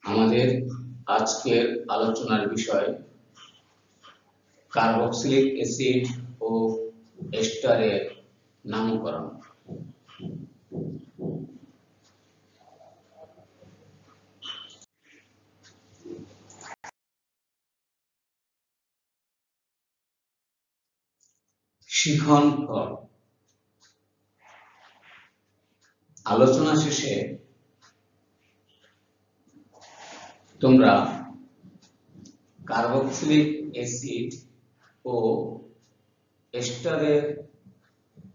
আমাদের আজকের আলোচনার বিষয় কার্বক্সিলিক অ্যাসিড ও এস্টারের নামকরণ। শিখন ফল। আলোচনা শেষে তোমরা কার্বক্সিলিক অ্যাসিড ও এস্টারের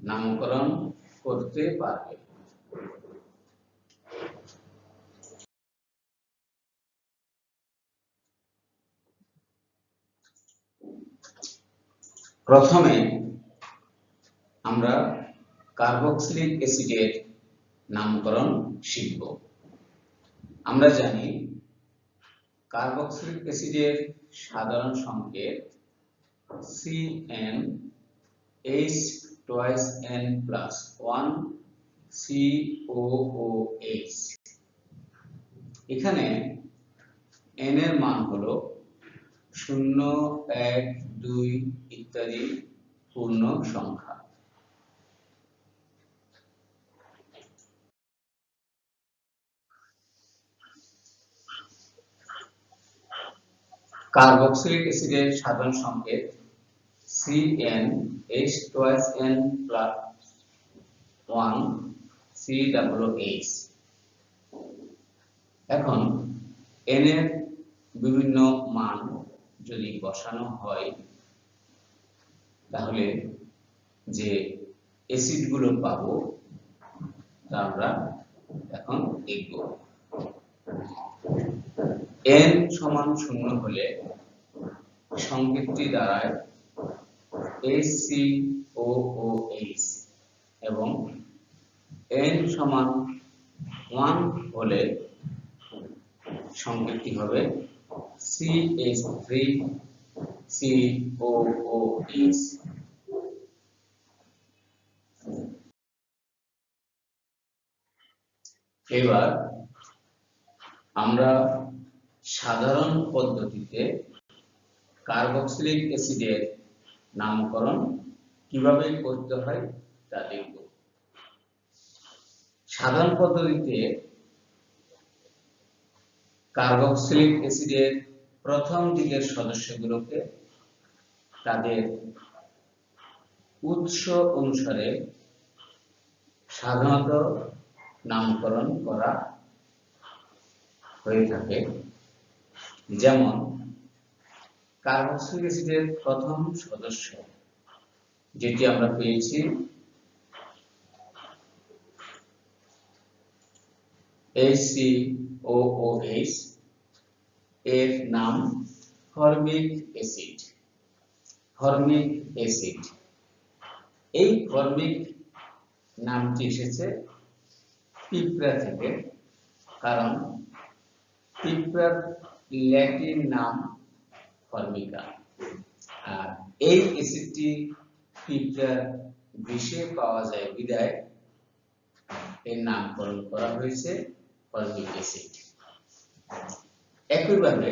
নামকরণ করতে পারবে। প্রথমে আমরা কার্বক্সিলিক অ্যাসিডের নামকরণ শিখব। আমরা জানি কার্বক্সিলিক অ্যাসিডের সাধারণ সংকেত CnH2n+1 COOH। এখানে n এর মান হলো 0, 1, 2 ইত্যাদি পূর্ণ সংখ্যা। কার্বক্সিলিক অ্যাসিডের সাধারণ সংকেত CnH2n+1 COOH। এখন n এর বিভিন্ন মান যদি বসানো হয় তাহলে যে অ্যাসিডগুলো পাবো তা আমরা এখন দেখব। n সমান 0 হলে সংকেতটি দাঁড়ায় HCOOH এবং n সমান 1 হলে সংকেতটি হবে CH3COOH। এবার আমরা সাধারণ পদ্ধতিতে কার্বক্সিলিক অ্যাসিডের নামকরণ কিভাবে করতে হয় তা দেখব। সাধারণ পদ্ধতিতে কার্বক্সিলিক অ্যাসিডের প্রথম দিকের সদস্যগুলোকে তাদের উৎস অনুসারে সাধারণত নামকরণ করা হয়ে থাকে। যেমন কার্বক্সিলিক অ্যাসিডের প্রথম সদস্য যেটি আমরা পেয়েছি HCOOH, এর নাম ফর্মিক অ্যাসিড। ফর্মিক অ্যাসিড, এই ফর্মিক নামটি এসেছে পিঁপড়া থেকে, কারণ পিঁপড়ার ল্যাটিন নাম ফর্মিকা, আর এই অ্যাসিডটি পিঁপড়ার বিষে পাওয়া যায় বিধায় এর নামকরণ করা হয়েছে ফর্মিক অ্যাসিড। একইভাবে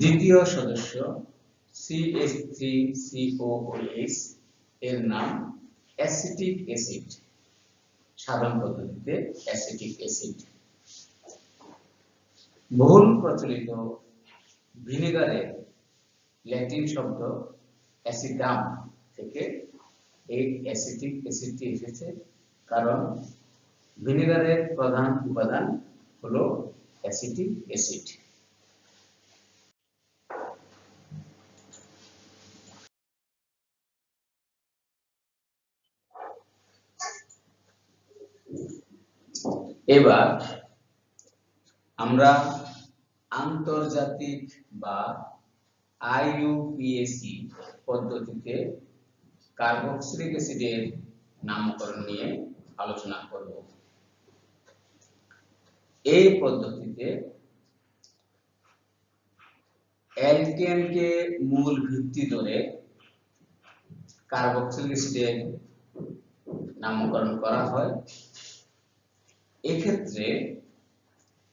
দ্বিতীয় সদস্য CH3COOH, এর নাম অ্যাসিটিক অ্যাসিড। সাধারণ পদ্ধতিতে অ্যাসিটিক অ্যাসিড। বহুল প্রচলিত ভিনেগারের ল্যাটিন শব্দ অ্যাসিডাম থেকে এই অ্যাসিটিক অ্যাসিডটি এসেছে, কারণ ভিনেগারের প্রধান উপাদান হলো অ্যাসিটিক অ্যাসিড। এবার আমরা আন্তর্জাতিক বা IUPAC পদ্ধতিতে কার্বক্সিলিক অ্যাসিডের নামকরণ নিয়ে আলোচনা করব। এই পদ্ধতিতে অ্যালকেনকে মূল ভিত্তি ধরে কার্বক্সিলিক অ্যাসিডের নামকরণ করা হয়। এক্ষেত্রে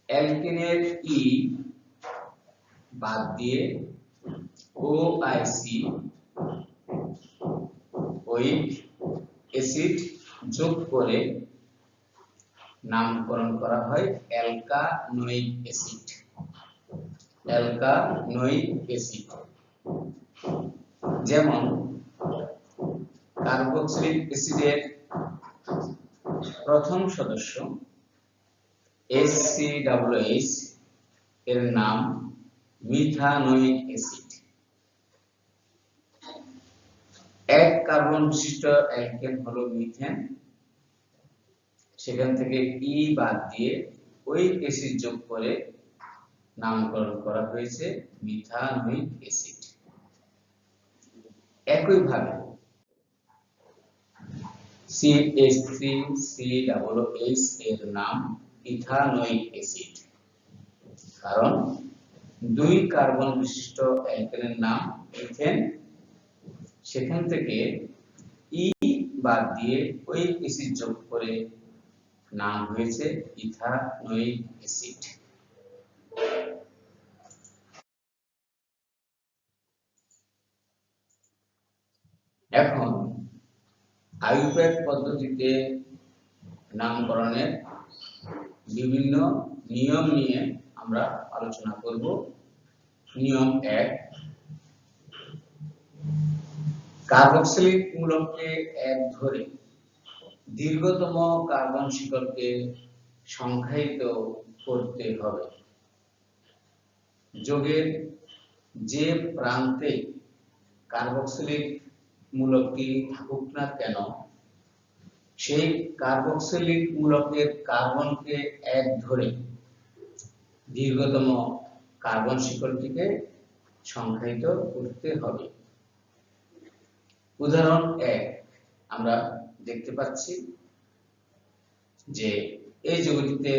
অ্যালকেনের ই বাদ দিয়ে ওআইসি ওইক অ্যাসিড যোগ করে নামকরণ করা হয় অ্যালকানোয়িক অ্যাসিড। অ্যালকানোয়িক অ্যাসিড যেমন কার্বক্সিলিক অ্যাসিডের প্রথম সদস্য HCOH এর নাম মিথানোয়িক অ্যাসিড। এক কার্বন বিশিষ্ট অ্যালকেন হলো মিথেন, সেখান থেকে ই বাদ দিয়ে ওইক অ্যাসিড যোগ করে নামকরণ করা হয়েছে মিথানোয়িক অ্যাসিড। একইভাবে CH3COOH এর নাম ইথানোয়িক অ্যাসিড, কারণ দুই কার্বন বিশিষ্ট অ্যালকেনের নাম ইথেন, সেখান থেকে ই বাদ দিয়ে ওইক অ্যাসিড যোগ করে নাম হয়েছে ইথানোয়িক অ্যাসিড। এখন আইউপ্যাক পদ্ধতিতে নামকরণের বিভিন্ন নিয়ম নিয়ে আমরা আলোচনা করব। নিয়ম 1, কার্বক্সিলিক মূলককে এক ধরে দীর্ঘতম কার্বন শিকলকে সংখ্যায়িত করতে হবে। যোগের যে প্রান্তে কার্বক্সিলিক মূলকটি থাকুক না কেন, সেই কার্বক্সিলিক মূলকের কার্বনকে এক ধরে দীর্ঘতম কার্বন শিকলটিকে সংখ্যায়িত করতে হবে। উদাহরণ 1 আমরা দেখতে পাচ্ছি যে এই যৌগটিতে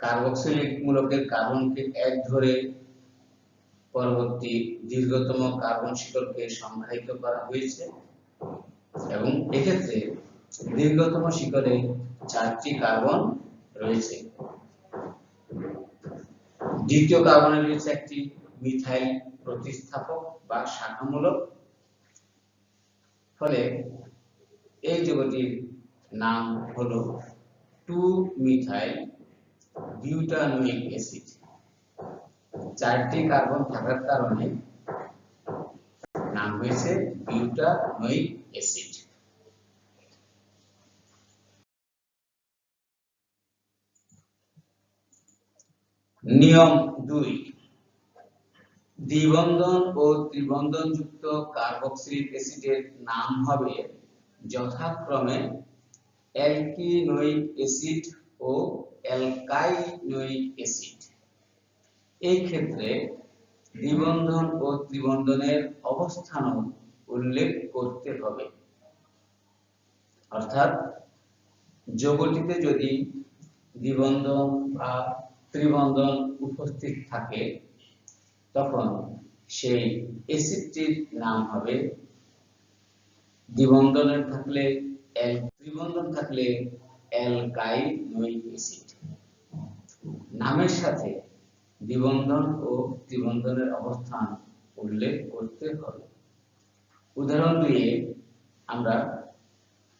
কার্বক্সিলিক মূলকের কার্বনকে এক ধরে পরবর্তী দীর্ঘতম কার্বন শিকলকে সংখ্যায়িত করা হয়েছে এবং এক্ষেত্রে দীর্ঘতম শিকলে 4টি কার্বন রয়েছে। দ্বিতীয় কার্বনে রয়েছে একটি মিথাইল প্রতিস্থাপক বা শাখামূলক, ফলে এই যৌগটির নাম হলো 2-মিথাইল বিউটানোয়িক অ্যাসিড। 4টি কার্বন থাকার কারণে নাম হয়েছে বিউটানোয়িক অ্যাসিড। নিয়ম 2, দ্বিবন্ধন ও ত্রিবন্ধন যুক্ত কার্বক্সিলিক অ্যাসিডের নাম হবে যথাক্রমে অ্যালকিনোয়িক অ্যাসিড ও অ্যালকাইনোয়িক অ্যাসিড। এই ক্ষেত্রে দ্বিবন্ধন ও ত্রিবন্ধনের অবস্থানও উল্লেখ করতে হবে, অর্থাৎ যৌগটিতে যদি দ্বিবন্ধন বা ত্রিবন্ধন উপস্থিত থাকে তখন সেই অ্যাসিডটির নাম হবে দ্বিবন্ধনের থাকলে ত্রিবন্ধন থাকলে অ্যালকাইনোয়িক অ্যাসিড। নামের সাথে দ্বিবন্ধন ও ত্রিবন্ধনের অবস্থান উল্লেখ করতে হবে। উদাহরণ দিয়ে আমরা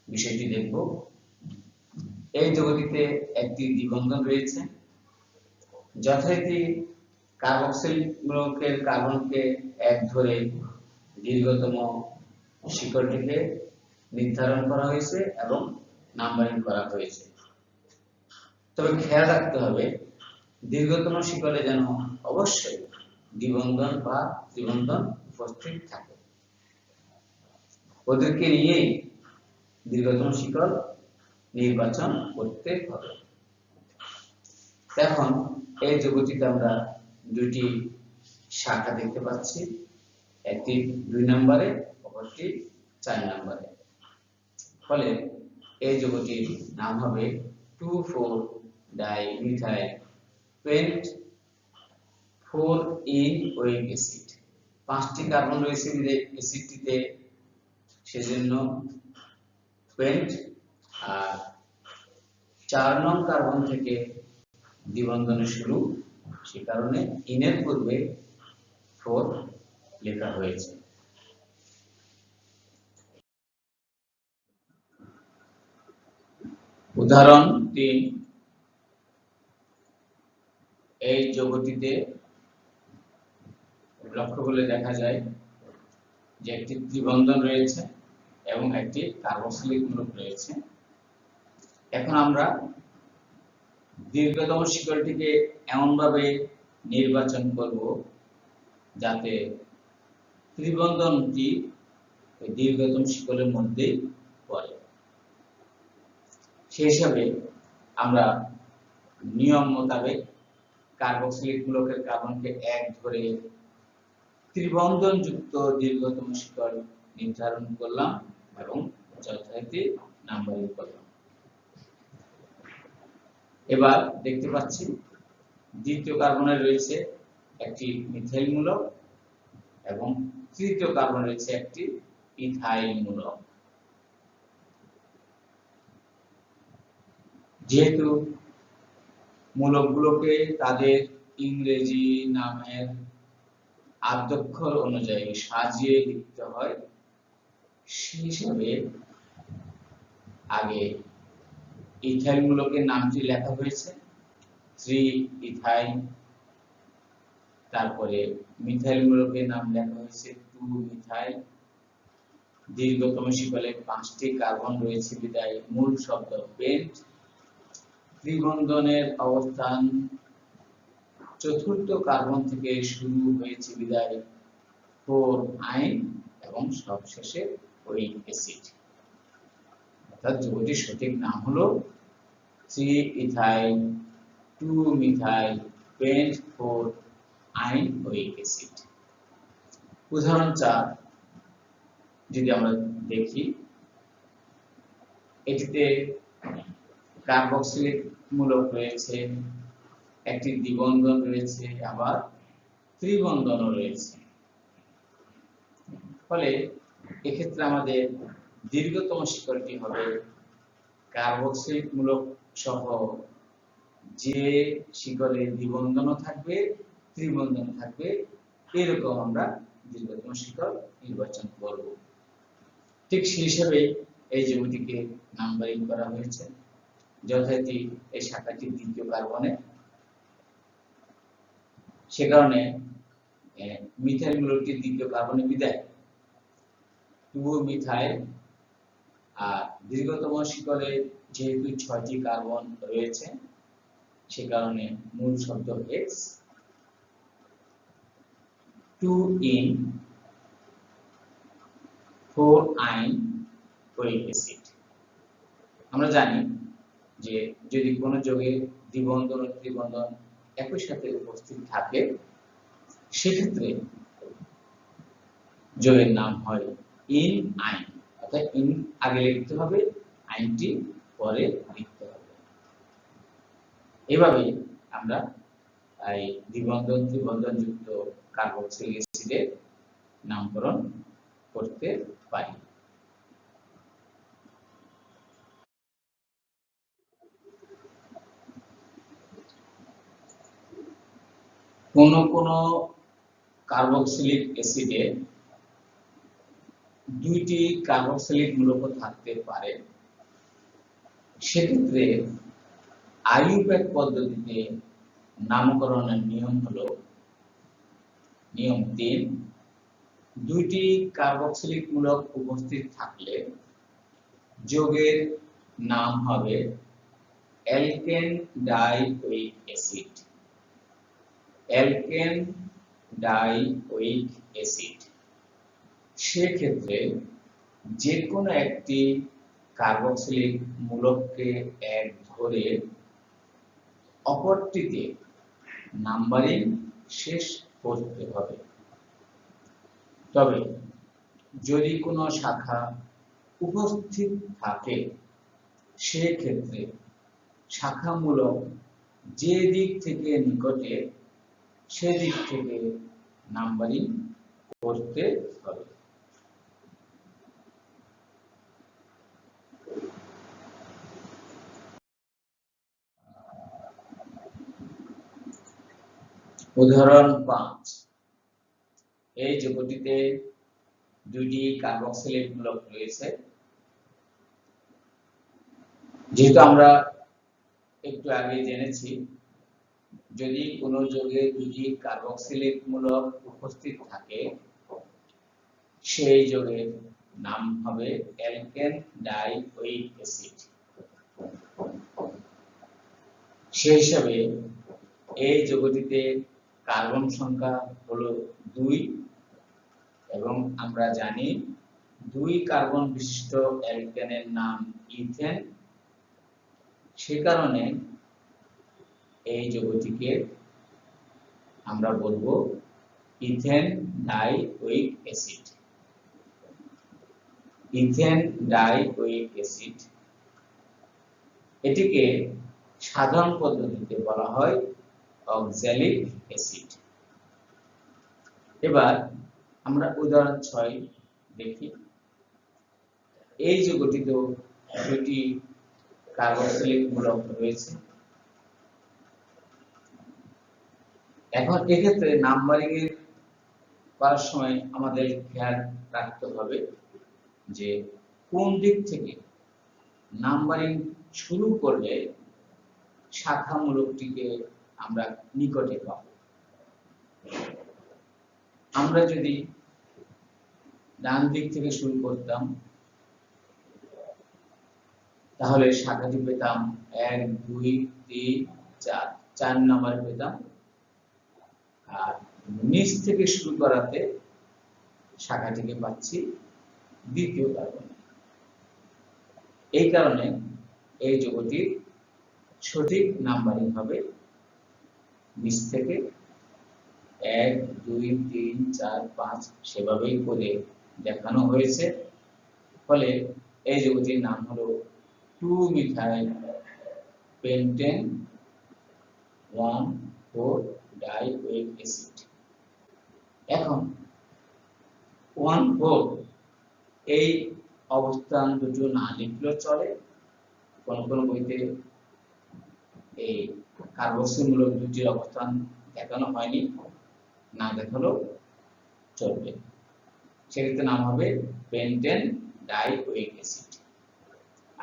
বিষয়টি দেখব। এই যৌগটিতে একটি দ্বিবন্ধন রয়েছে, যথারীতি কার্বক্সিলিক মূলকের কার্বনকে এক ধরে দীর্ঘতম শিকলটিকে নির্ধারণ করা হয়েছে এবং নাম্বারিং করা হয়েছে। তবে খেয়াল রাখতে হবে দীর্ঘতম শিকলে যেন অবশ্যই দ্বিবন্ধন বা ত্রিবন্ধন উপস্থিত থাকে। ওদেরকে নিয়েই দীর্ঘতম শিকল নির্বাচন করতে হবে। এখন এই যৌগটিতে আমরা দুটি শাখা দেখতে পাচ্ছি, একটি 2 নম্বরে, অপরটি 4 নম্বরে। ফলে এই যৌগটির নাম হবে 2,4-ডাইমিথাইল পেন্ট 4-ইন ওয়িক অ্যাসিড। 5টি কার্বন রয়েছে অ্যাসিডটিতে, সেজন্য পেন্ট। আর 4 নং কার্বন থেকে দ্বিবন্ধনের শুরু, সে কারণে ইনের পূর্বে 4 লেখা হয়েছে। উদাহরণ 3, এই যৌগটিতে লক্ষ্য করলে দেখা যায় যে একটি ত্রিবন্ধন রয়েছে এবং একটি কার্বক্সিলিক মূলক রয়েছে। এখন আমরা দীর্ঘতম শিকলটিকে এমনভাবে নির্বাচন করব যাতে ত্রিবন্ধনটি দীর্ঘতম শিকলের মধ্যেই পড়ে। সেই হিসাবে আমরা নিয়ম মোতাবেক কার্বক্সিলিক মূলকের কার্বনকে 1 ধরে ত্রিবন্ধন যুক্ত দীর্ঘতম শিকল নির্ধারণ করলাম এবং যথারীতি নাম্বারিং করলাম। এবার দেখতে পাচ্ছি দ্বিতীয় কার্বনে রয়েছে একটি মিথাইল মূলক এবং তৃতীয় কার্বনে রয়েছে একটি ইথাইল মূলক। যেহেতু মূলকগুলোকে তাদের ইংরেজি নামের আদ্যক্ষর অনুযায়ী সাজিয়ে লিখতে হয়, সেই হিসাবে আগে ইথাইল মূলকের নামটি লেখা হয়েছে 3-ইথাইল, তারপরে মিথাইল মূলকের নাম লেখা হয়েছে 2-মিথাইল। দীর্ঘতম শিকলে 5টি কার্বন রয়েছে বিদায় মূল শব্দ পেন্ট। ত্রিবন্ধনের অবস্থান চতুর্থ কার্বন থেকে শুরু হয়েছে বিদায় 4 আইন এবং সবশেষে ওয়িক অ্যাসিড। অর্থাৎ যৌগটির সঠিক নাম হলো 3-ইথাইল 2-মিথাইল পেন্ট 4 আইন ওয়িক অ্যাসিড। উদাহরণ 4 যদি আমরা দেখি, এটিতে কার্বক্সিলিক মূলক রয়েছে, একটি দ্বিবন্ধন রয়েছে, আবার ত্রিবন্ধনও রয়েছে। ফলে এক্ষেত্রে আমাদের দীর্ঘতম শিকলটি হবে কার্বক্সিলিক মূলক সহ যে শিকলে দ্বিবন্ধনও থাকবে ত্রিবন্ধন থাকবে, এরকম আমরা দীর্ঘতম শিকল নির্বাচন করব। ঠিক সেই হিসাবে এই যৌগটিকে নাম্বারিং করা হয়েছে। যথারীতি এই শাখাটি দ্বিতীয় কার্বনে, সে কারণে মিথাইল মূলকটি দ্বিতীয় কার্বনে বিদায় 2-মিথাইল। আর দীর্ঘতম শিকলে যেহেতু 6টি কার্বন রয়েছে, সে কারণে মূল শব্দ X, 2-ইন 4-আইন ওয়িক অ্যাসিড। আমরা জানি যে যদি কোনো যৌগে দ্বিবন্ধন ও ত্রিবন্ধন একই সাথে উপস্থিত থাকে, সেক্ষেত্রে যৌগের নাম হয় ইন আইন। অর্থাৎ ইন আগে লিখতে হবে, আইনটি পরে লিখতে হবে। এভাবে আমরা এই দ্বিবন্ধন ত্রিবন্ধন যুক্ত কার্বক্সিলিক অ্যাসিডের নামকরণ করতে পারি। কোন কোন কার্বক্সিলিক অ্যাসিডে 2টি কার্বক্সিলিক মূলক থাকতে পারে। সেক্ষেত্রে আইইউপ্যাক পদ্ধতিতে নামকরণের নিয়ম হলো নিয়ম 3, 2টি কার্বক্সিলিক মূলক উপস্থিত থাকলে যৌগের নাম হবে alkane dioic acid. Alkane dioic acid. সেক্ষেত্রে যে কোনো একটি কার্বক্সিলিক মূলককে 1 ধরে অপরটিতে নাম্বারিং শেষ করতে হবে। তবে যদি কোনো শাখা উপস্থিত থাকে, সেক্ষেত্রে শাখামূলক যে দিক থেকে নিকটে সেদিক থেকে নাম্বারিং করতে হবে। উদাহরণ 5, এই যৌগটিতে দুইটি কার্বক্সিলেট মূলক রয়েছে। যেহেতু আমরা একটু আগে জেনেছি, যদি কোনো যৌগে দুইটি কার্বক্সিলেট মূলক উপস্থিত থাকে, সেই যৌগের নাম হবে অ্যালকেন ডাইওয়িক অ্যাসিড। সেই হিসাবে এই যৌগটিতে কার্বন সংখ্যা হলো 2 এবং আমরা জানি 2 কার্বন বিশিষ্ট অ্যালকেনের নাম ইথেন। সে কারণে এই যৌগটিকে আমরা বলবো ইথেন ডাইওয়িক অ্যাসিড। ইথেন ডাইওয়িক অ্যাসিড, এটিকে সাধারণ পদ্ধতিতে বলা হয় অক্সালিক অ্যাসিড। এবার আমরা উদাহরণ 6 দেখি। এই যৌগটিতেও দুটি কার্বক্সিলিক মূলক রয়েছে। এখন এক্ষেত্রে নাম্বারিং এর করার সময় আমাদের খেয়াল রাখতে হবে যে কোন দিক থেকে নাম্বারিং শুরু করলে শাখা মূলকটিকে আমরা নিকটে পাব। আমরা যদি ডান দিক থেকে শুরু করতাম তাহলে শাখাটি পেতাম 1 2 3 4, 4 নম্বরে পেতাম। আর নিচ থেকে শুরু করাতে শাখাটিকে পাচ্ছি দ্বিতীয় কার্বন। এই কারণে এই যৌগটির সঠিক নাম্বারিং হবে নিচ থেকে 1 2 3 4 5 সেভাবেই করে দেখানো হয়েছে। ফলে এই যৌগটির নাম হলো 2 মিথাইল পেন্টেন 1,4 ডাইওয়িক অ্যাসিড। এখন 1,4 এই অবস্থান দুটো না লিখলেও চলে। কোন কোন বইতে এই কার্বক্সিল মূলক দুটির অবস্থান দেখানো হয়নি, না দেখালেও চলবে। সেক্ষেত্রে নাম হবে পেন্টেন ডাইওয়িক অ্যাসিড।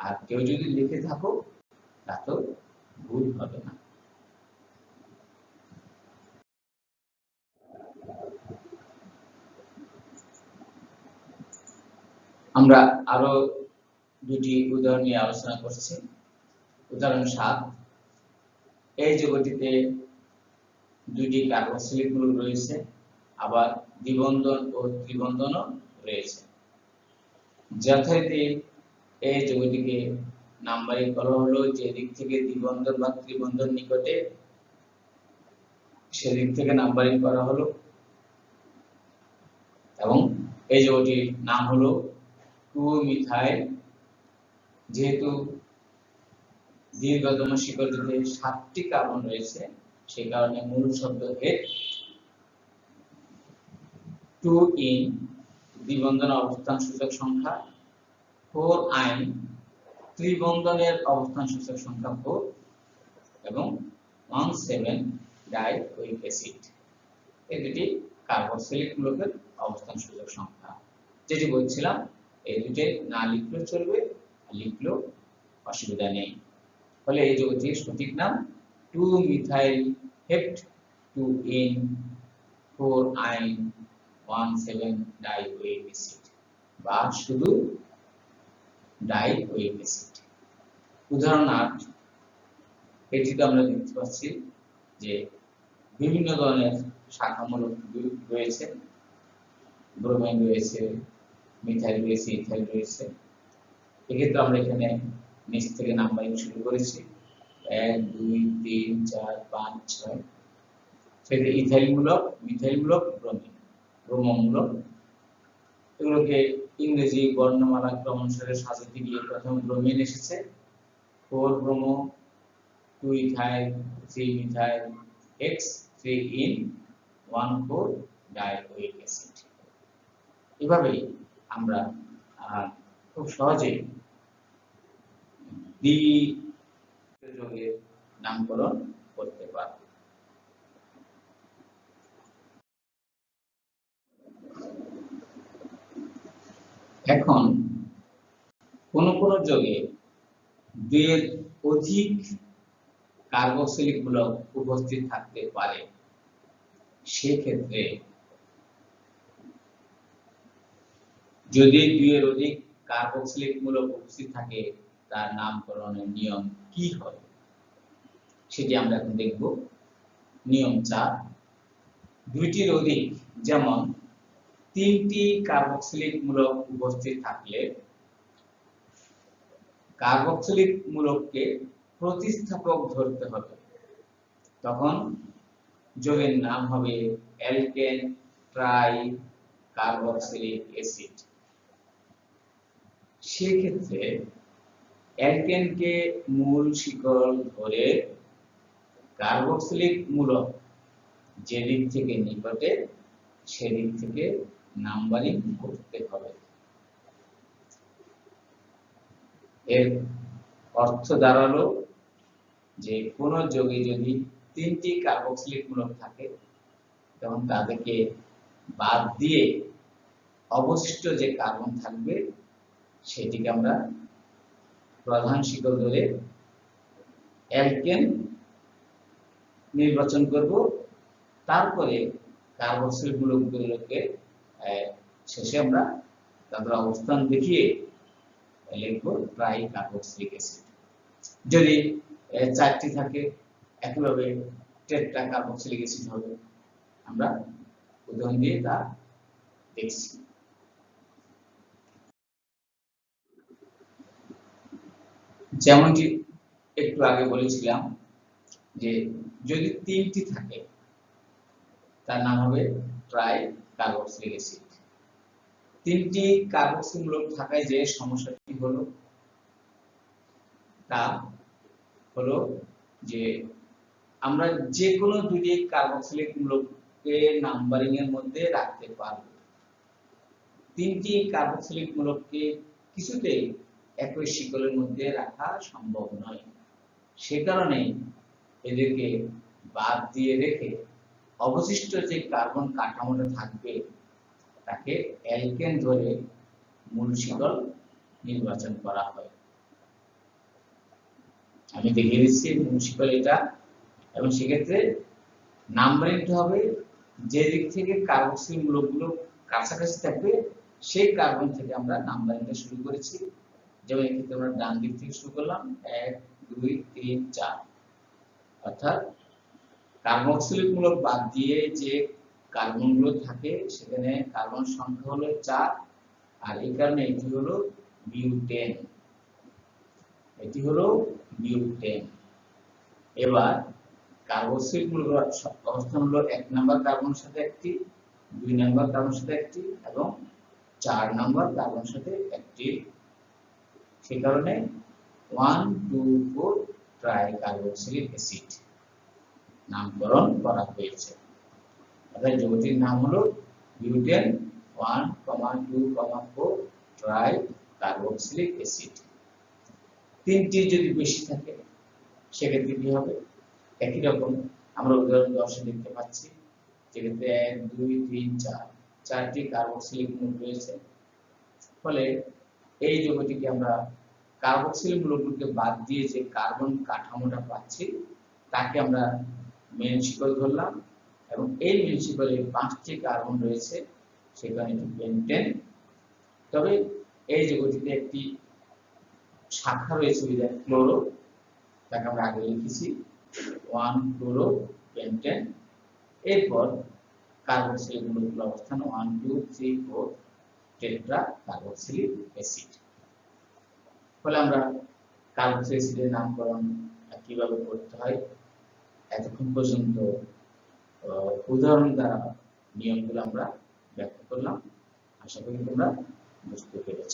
আর কেউ যদি লিখে থাকো তাতেও ভুল হবে না। আমরা আরো দুটি উদাহরণ নিয়ে আলোচনা করছি। উদাহরণ 7, এই যৌগটিতে দুটি কার্বক্সিলিক মূলক রয়েছে, আবার দ্বিবন্ধন ও ত্রিবন্ধনও রয়েছে। যথারীতি এই যৌগটিকে নাম্বারিং করা হলো যে দিক থেকে দ্বিবন্ধন বা ত্রিবন্ধন নিকটে, সেদিক থেকে নাম্বারিং করা হলো এবং এই যৌগটির নাম হলো 2 মিথাইল। যেহেতু দীর্ঘতম শিকড়টিতে 7টি কার্বন রয়েছে, সেই কারণে মূল শব্দ হেড। 2 ইন দ্বিবন্ধন অবস্থান সূচক সংখ্যা, 4 আইন ত্রিবন্ধনের অবস্থান সূচক সংখ্যা 4 এবং 17 ডাইওয়িক অ্যাসিড। এই দুটি কার্বক্সিলিক মূলকের অবস্থান সূচক সংখ্যা। যেটি বলছিলাম, এই দুটি না লিখলেও চলবে, লিখলেও অসুবিধা নেই। ফলে এই যৌগটির সঠিক নাম 2 মিথাইল হেপ্ট 2 ইন 4 আইন 17 ডাইওয়িক অ্যাসিড বা শুধু ডাইওয়িক অ্যাসিড। উদাহরণ 8, এটিতে আমরা দেখতে পাচ্ছি যে বিভিন্ন ধরনের শাখামূলক রয়েছে। ব্রোমাইন রয়েছে, মিথাইল রয়েছে, ইথাইল রয়েছে। এক্ষেত্রে আমরা এখানে নিচ থেকে নাম্বারিং শুরু করেছি 1 2 3 4 5 6। সেটা ইথাইল মূলক, মিথাইল মূলক, ব্রোমিন, ব্রোমো মূলক। এগুলোকে ইংরেজি বর্ণমালা ক্রম অনুসারে সাজাতে গিয়ে প্রথম ব্রোমিন এসেছে, 4 bromo 2 ethyl 3 methyl X 3 in 1,4 dioic acid. এভাবেই আমরা খুব সহজে দ্বি-যোগের নামকরণ করতে পারব। এখন কোন কোন যোগে দুইয়ের অধিক কার্বক্সিলিক মূলক উপস্থিত থাকতে পারে, সেক্ষেত্রে যদি দুইয়ের অধিক কার্বক্সিলিক মূলক উপস্থিত থাকে তার নামকরণের নিয়ম কি হয় সেটি আমরা এখন দেখব। নিয়ম 4, দুইটির অধিক যেমন 3টি কার্বক্সিলিক মূলক উপস্থিত থাকলে কার্বক্সিলিক মূলককে প্রতিস্থাপক ধরতে হবে, তখন যোগের নাম হবে অ্যালকেন ট্রাই কার্বক্সিলিক অ্যাসিড। সেক্ষেত্রে অ্যালকেনকে মূল শিকল ধরে কার্বক্সিলিক মূলক যেদিক থেকে নিকটে সেদিক থেকে নাম্বারিং করতে হবে। এর অর্থ দাঁড়ালো যে কোন যোগে যদি 3টি কার্বক্সিলিক মূলক থাকে তখন তাদেরকে বাদ দিয়ে অবশিষ্ট যে কার্বন থাকবে সেটিকে আমরা প্রধান শিকল ধরে অ্যালকেন নির্বাচন করব, তারপরে কার্বক্সিলিক মূলকগুলোকে শেষে আমরা তাদের অবস্থান দেখিয়ে লিখব ট্রাই কার্বক্সিলিক অ্যাসিড। যদি 4টি থাকে একইভাবে টেট্রা কার্বক্সিলিক অ্যাসিড হবে। আমরা উদাহরণ দিয়ে তা দেখছি। যেমনটি একটু আগে বলেছিলাম যে যদি 3টি থাকে তার নাম হবে ট্রাই কার্বক্সিলিক অ্যাসিড। 3টি কার্বক্সিল মূলক থাকায় যে সমস্যাটি হলো তা হলো যে আমরা যে কোনো দুটি কার্বক্সিলিক মূলককে নাম্বারিং এর মধ্যে রাখতে পারব। 3টি কার্বক্সিলিক মূলককে কিছুতেই একই শিকলের মধ্যে রাখা সম্ভব নয়। সে কারণে এদেরকে বাদ দিয়ে রেখে অবশিষ্ট যে কার্বন কাঠামোটা থাকবে তাকে অ্যালকেন ধরে মূল শিকল নির্বাচন করা হয়। আমি দেখিয়ে দিচ্ছি মূল শিকল এটা, এবং সেক্ষেত্রে নাম্বারিংটা হবে যে দিক থেকে কার্বক্সিল মূলকগুলো কাছাকাছি থাকবে সেই কার্বন থেকে আমরা নাম্বারিংটা শুরু করেছি। যেমন এক্ষেত্রে আমরা ডান দিক থেকে শুরু করলাম 1 2 3 4, অর্থাৎ কার্বক্সিলিক মূলক বাদ দিয়ে যে কার্বনগুলো থাকে সেখানে কার্বন সংখ্যা হলো 4, আর এই কারণে এটি হলো বিউটেন। এটি হলো বিউটেন। এবার কার্বক্সিলিক মূলক অবস্থান হলো 1 নম্বর কার্বনের সাথে একটি, 2 নম্বর কার্বনের সাথে একটি এবং 4 নম্বর কার্বনের সাথে একটি। সেই কারণে 1 2 4 ট্রাই কার্বক্সিলিক অ্যাসিড নামকরণ করা হয়েছে। অর্থাৎ যৌগটির নাম হলো বিউটেন 1, 2, 4 ট্রাই কার্বক্সিলিক অ্যাসিড। 3টি যদি বেশি থাকে সেক্ষেত্রে কি হবে? একই রকম আমরা উদাহরণ 10 দেখতে পাচ্ছি, যেক্ষেত্রে 1 2 3 4 4টি কার্বক্সিলিক মূলক রয়েছে। ফলে এই যৌগটিকে আমরা কার্বক্সিলিক মূলকগুলোকে বাদ দিয়ে যে কার্বন কাঠামোটা পাচ্ছি তাকে আমরা মেইন শিকল ধরলাম, এবং এই মেইন শিকলে 5টি কার্বন রয়েছে, সেখানে একটি পেন্টেন। তবে এই যৌগটিতে একটি শাখা রয়েছে বিধায় ক্লোরো, তাকে আমরা আগে লিখেছি 1 ক্লোরো পেন্টেন। এরপর কার্বক্সিলিক মূলকগুলোর অবস্থান 1 2 3 4 টেট্রা কার্বক্সিলিক অ্যাসিড। ফলে আমরা কার্বক্সিলিক অ্যাসিডের নামকরণ কিভাবে করতে হয় এতক্ষণ পর্যন্ত উদাহরণ দ্বারা নিয়মগুলো আমরা ব্যাখ্যা করলাম। আশা করি তোমরা বুঝতে পেরেছ।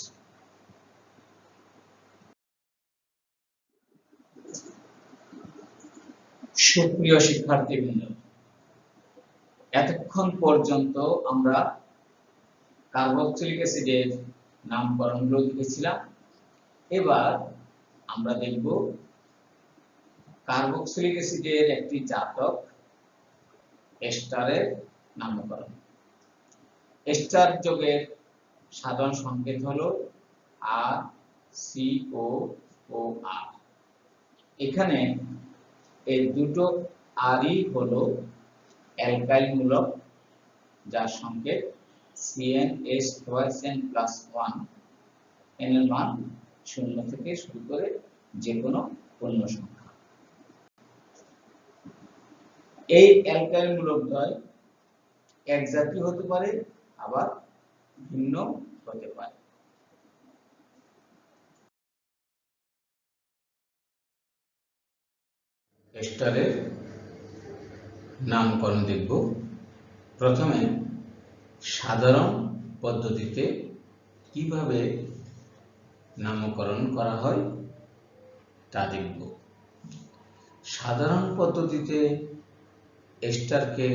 সুপ্রিয় শিক্ষার্থীবৃন্দ, এতক্ষণ পর্যন্ত আমরা কার্বক্সিলিক অ্যাসিডের নামকরণগুলো দেখেছিলাম। এবার আমরা দেখব কার্বক্সিলিক অ্যাসিডের একটি জাতক এস্টারের নামকরণ। এস্টার যৌগের সাধারণ সংকেত হলো RCOOR। এখানে এই দুটো আরই হলো অ্যালকাইল মূলক, যার সংকেত CnH2n+1। n এর মান 0 থেকে শুরু করে যে কোনো পূর্ণ সংখ্যা। এই অ্যালকাইল মূলকদ্বয় একজাতীয় হতে পারে, আবার ভিন্ন হতে পারে। এস্টারের নামকরণ দেখব। প্রথমে সাধারণ পদ্ধতিতে কিভাবে নামকরণ করা হয় তা দেখব। সাধারণ পদ্ধতিতে এস্টারকে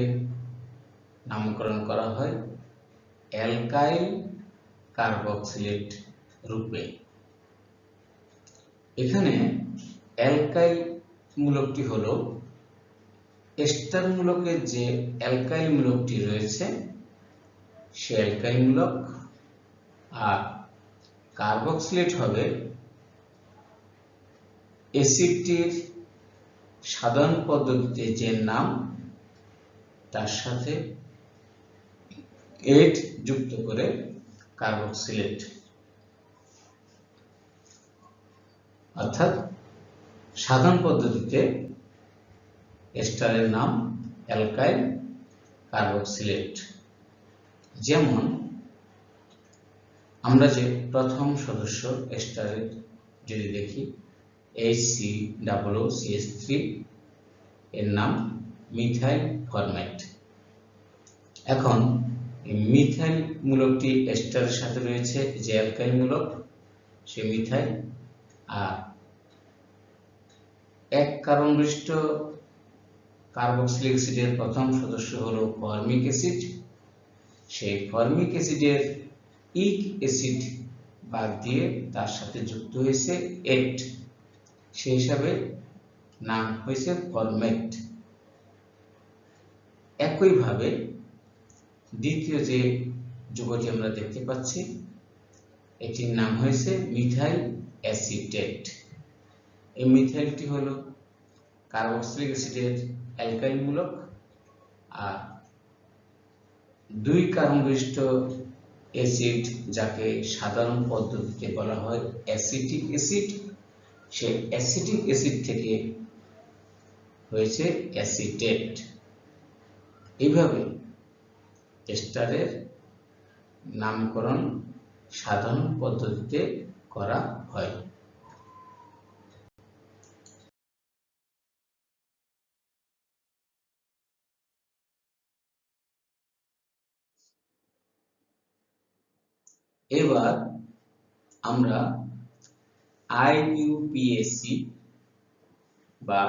নামকরণ করা হয় অ্যালকাইল কার্বক্সিলেট রূপে। এখানে অ্যালকাইল মূলকটি হলো এস্টার মূলকের যে অ্যালকাইল মূলকটি রয়েছে সে অ্যালকাইল মূলক, আর কার্বক্সিলেট হবে অ্যাসিডটির সাধারণ পদ্ধতিতে যে নাম তার সাথে এট যুক্ত করে কার্বক্সিলেট, অর্থাৎ সাধারণ পদ্ধতিতে এস্টারের নাম অ্যালকাইল কার্বক্সিলেট। যেমন আমরা যে প্রথম সদস্য এস্টারের যদি দেখি HCOOCH3, এর নাম মিথাইল ফরম্যাট। এখন এই মিথাইল মূলকটি এস্টারের সাথে রয়েছে যে অ্যালকাইল মূলক সে মিথাইল, আর এক কার্বন বিশিষ্ট কার্বক্সিলিক অ্যাসিডের প্রথম সদস্য হলো ফর্মিক অ্যাসিড। সেই ফর্মিক অ্যাসিডের ইক অ্যাসিড বাদ দিয়ে তার সাথে যুক্ত হয়েছে এট, সেই হিসাবে নাম হয়েছে ফরম্যাট। একইভাবে দ্বিতীয় যে যৌগটি আমরা দেখতে পাচ্ছি এটির নাম হয়েছে মিথাইল অ্যাসিটেট। এই মিথাইলটি হলো কার্বক্সিলিক অ্যাসিডের অ্যালকাইল মূলক, আর দুই কার্বন বিশিষ্ট অ্যাসিড যাকে সাধারণ পদ্ধতিতে বলা হয় অ্যাসিটিক অ্যাসিড, সেই অ্যাসিটিক অ্যাসিড থেকে হয়েছে অ্যাসিটেট। এইভাবে এস্টারের নামকরণ সাধারণ পদ্ধতিতে করা হয়। এবার আমরা IUPAC বা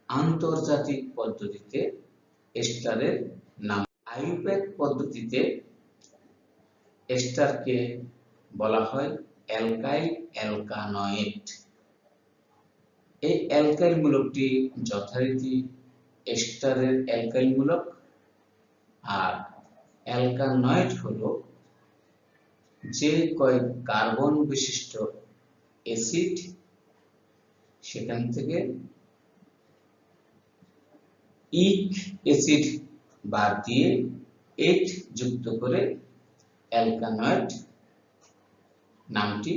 আন্তর্জাতিক পদ্ধতিতে এস্টারের নাম। IUPAC পদ্ধতিতে এস্টারকে বলা হয় অ্যালকাইল অ্যালকানয়েড। এই অ্যালকাইল মূলকটি যথারীতি এস্টারের অ্যালকাইল মূলক, আর অ্যালকানয়েড হলো যে কয়েক কার্বন বিশিষ্ট অ্যাসিড সেখান থেকে ইক অ্যাসিড বাদ দিয়ে এইট যুক্ত করে অ্যালকানয়েড নামটি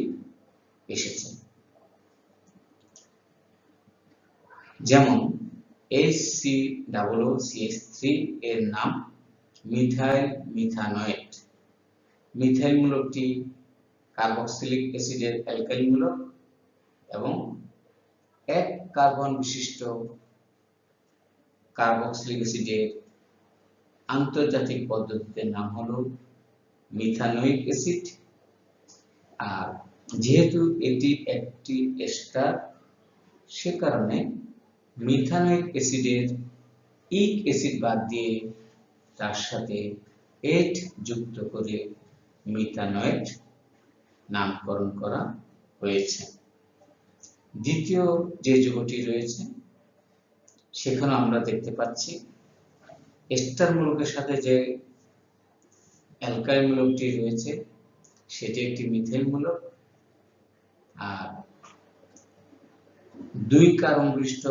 এসেছে। যেমন HCOOCH3 এর নাম মিথাইল মিথানয়েড। মিথাইল মূলকটি কার্বক্সিলিক অ্যাসিডের অ্যালকাইল মূলক এবং এক কার্বন বিশিষ্ট কার্বক্সিলিক অ্যাসিডের আন্তর্জাতিক পদ্ধতিতে নাম হলো মিথানোইক অ্যাসিড। আর যেহেতু এটি একটি এস্টার, সে কারণে মিথানোইক অ্যাসিডের ইক অ্যাসিড বাদ দিয়ে তার সাথে এইট যুক্ত করে মিথানয়েড নামকরণ করা হয়েছে। দ্বিতীয় যে যৌগটি রয়েছে সেখানে আমরা দেখতে পাচ্ছি এস্টার মূলকের সাথে যে অ্যালকাইল মূলকটি রয়েছে সেটি একটি মিথেন মূলক, আর 2 কার্বন বিশিষ্ট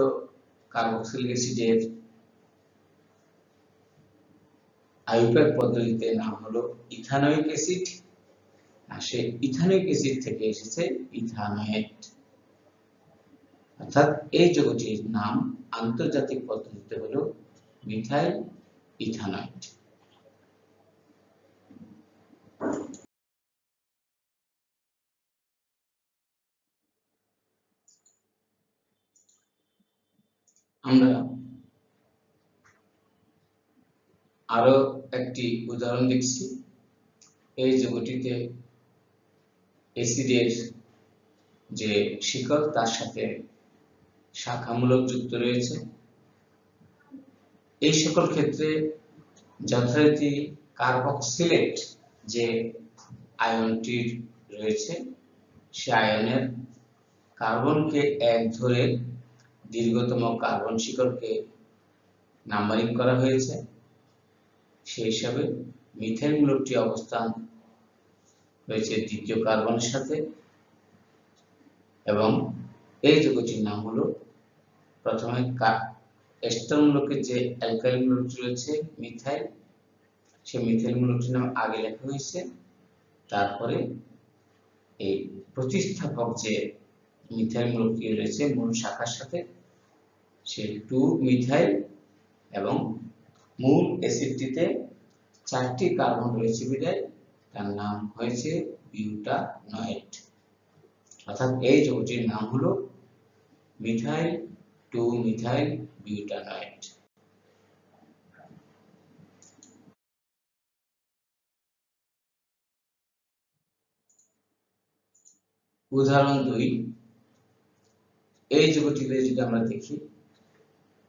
কার্বক্সিলিক অ্যাসিডের আইউপ্যাক পদ্ধতিতে নাম হলো ইথানোয়িক অ্যাসিড, আর সেই ইথানোয়িক অ্যাসিড থেকে এসেছে ইথানয়েড। অর্থাৎ এই যৌগটির নাম আন্তর্জাতিক পদ্ধতিতে হলো মিথাইল ইথানয়েড। আমরা আরো একটি উদাহরণ দেখছি। এই যৌগটিতে অ্যাসিডের যে শিকল তার সাথে শাখামূলক যুক্ত রয়েছে। এই সকল ক্ষেত্রে যথারীতি কার্বক্সিলেট যে আয়নটি রয়েছে সে আয়নের কার্বনকে 1 ধরে দীর্ঘতম কার্বন শিকলকে নাম্বারিং করা হয়েছে। সেই হিসাবে মিথাইল মূলকটি অবস্থান রয়েছে 2য় কার্বনের সাথে, এবং এই যৌগটির নাম হলো প্রথমে এস্টার মূলকের যে অ্যালকাইল মূলকটি রয়েছে মিথাইল, সেই মিথাইল মূলকটির নাম আগে লেখা হয়েছে, তারপরে এই প্রতিস্থাপক যে মিথাইল মূলকটি রয়েছে মূল শাখার সাথে সে 2 মিথাইল, এবং মূল অ্যাসিডটিতে 4টি কার্বন রয়েছে বিধায় তার নাম হয়েছে বিউটানয়েড। অর্থাৎ এই যৌগটির নাম হলো মিথাইল 2 মিথাইল বিউটানয়েড। উদাহরণ 2, এই যৌগটিতে যদি আমরা দেখি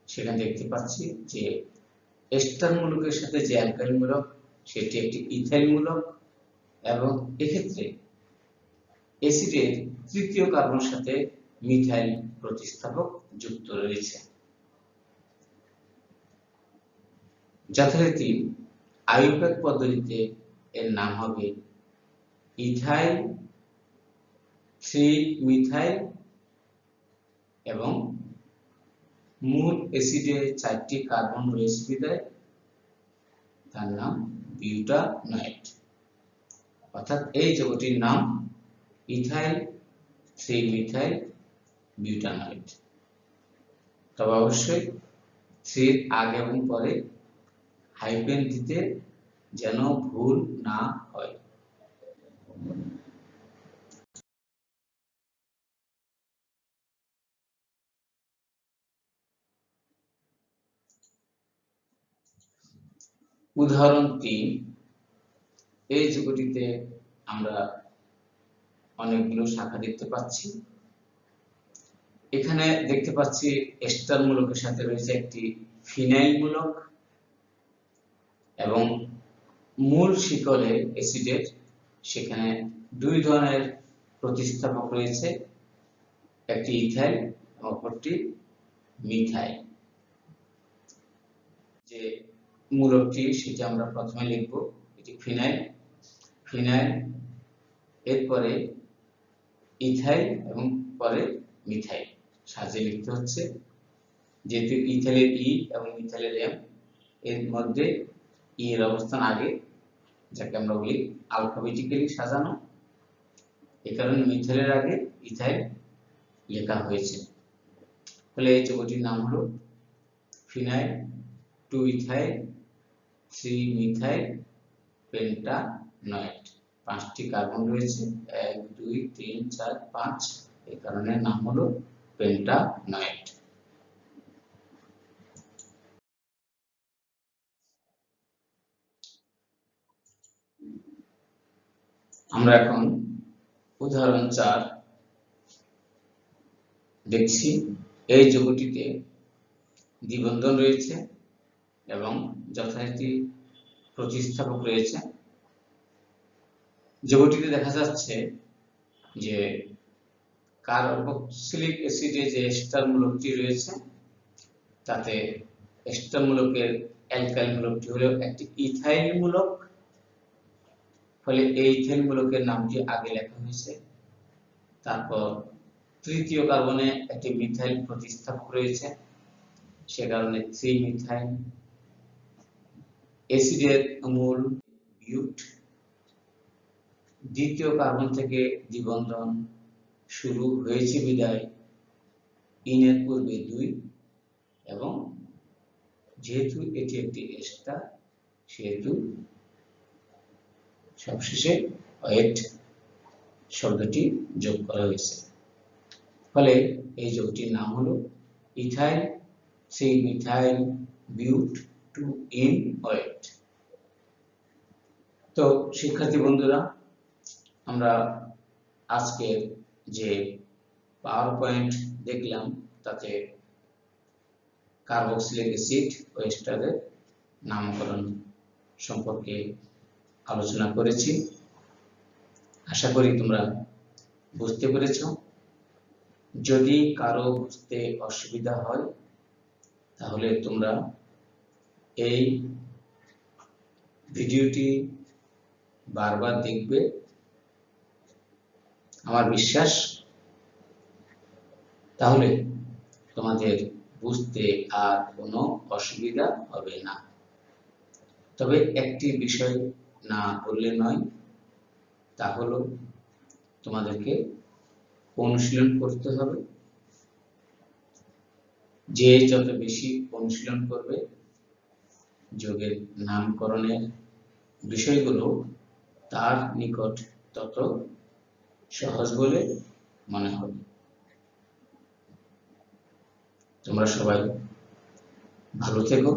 সেখানে দেখতে পাচ্ছি যে এস্টার মূলকের সাথে যে অ্যালকাইল মূলক সেটি একটি ইথাইল মূলক, এবং এক্ষেত্রে অ্যাসিডের 3য় কার্বনের সাথে মিথাইল প্রতিস্থাপক যুক্ত রয়েছে। যথারীতি আইউপ্যাক পদ্ধতিতে এর নাম হবে ইথাইল 3 মিথাইল, এবং মূল অ্যাসিডে 4টি কার্বন রয়েছে বিধায় তার নাম বিউটানয়েড। অর্থাৎ এই যৌগটির নাম ইথাইল 3 মিথাইল বিউটানয়েড। তবে অবশ্যই 3 আগে এবং পরে হাইফেন দিতে যেন ভুল না হয়। উদাহরণ 3, এই যৌগটিতে আমরা অনেকগুলো শাখা দেখতে পাচ্ছি। এখানে দেখতে পাচ্ছি এস্টার মূলকের সাথে রয়েছে একটি ফিনাইল মূলক, এবং মূল শিকলে অ্যাসিডের সেখানে 2 ধরনের প্রতিস্থাপক রয়েছে, একটি ইথাইল এবং অপরটি মিথাইল। যে মূলকটি সেটি আমরা প্রথমে লিখব, এটি ফিনাইল, ফিনাইল, এরপরে ইথাইল এবং পরে মিথাইল সাজিয়ে লিখতে হচ্ছে। যেহেতু ইথাইলের ই এবং মিথাইলের এম, এর মধ্যে ই এর অবস্থান আগে, যাকে আমরা বলি আলফাবেটিক্যালি সাজানো, এই কারণে মিথাইলের আগে ইথাইল লেখা হয়েছে। তাহলে এই যৌগটির নাম হলো ফিনাইল 2 ইথাইল 3 মিথাইল পেন্টানয়েড। 5টি কার্বন রয়েছে, 1 2 3 4 5, এই কারণে নাম হলো পেন্টানয়েড। আমরা এখন উদাহরণ 4 দেখছি। এই যৌগটিতে দ্বিবন্ধন রয়েছে এবং যথারীতি প্রতিস্থাপক রয়েছে। যোগটিতে দেখা যাচ্ছে যে কার্বক্সিলিক অ্যাসিডে যে এস্টার মূলকটি রয়েছে তাতে এস্টার মূলকের অ্যালকাইল মূলকটি হলো একটি ইথাইল মূলক, ফলে এই ইথাইল মূলকের নামটি আগে লেখা হয়েছে। তারপর তৃতীয় কার্বনে একটি মিথাইল প্রতিস্থাপক রয়েছে, সে কারণে 3 মিথাইল। অ্যাসিডের মূল বিউট, দ্বিতীয় কার্বন থেকে দ্বিবন্ধন শুরু হয়েছে বিদায় ইনের পূর্বে 2, এবং যেহেতু এটি একটি এস্টার সেহেতু সবশেষে ওয়েট শব্দটি যোগ করা হয়েছে, ফলে এই যৌগটির নাম হলো ethyl 3 methyl but 2 enoate. তো শিক্ষার্থী বন্ধুরা, আমরা আজকের যে পাওয়ার পয়েন্ট দেখলাম তাতে কার্বক্সিলিক অ্যাসিড ও এস্টারের নামকরণ সম্পর্কে আলোচনা করেছি। আশা করি তোমরা বুঝতে পেরেছ। যদি কারো বুঝতে অসুবিধা হয় তাহলে তোমরা এই ভিডিওটি বারবার দেখবে। আমার বিশ্বাস তাহলে তোমাদের বুঝতে আর কোনো অসুবিধা হবে না। তবে একটি বিষয় না বললে নয়, তা হলো তোমাদেরকে অনুশীলন করতে হবে। যে যত বেশি অনুশীলন করবে যোগের নামকরণের বিষয়গুলো তার নিকট তত সহজ বলে মনে হবে। তোমরা সবাই ভালো থেকো,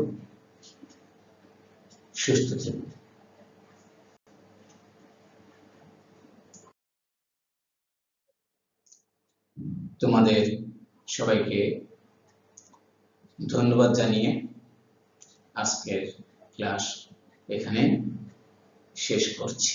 সুস্থ থেকো। তোমাদের সবাইকে ধন্যবাদ জানিয়ে আজকের ক্লাস এখানে শেষ করছি।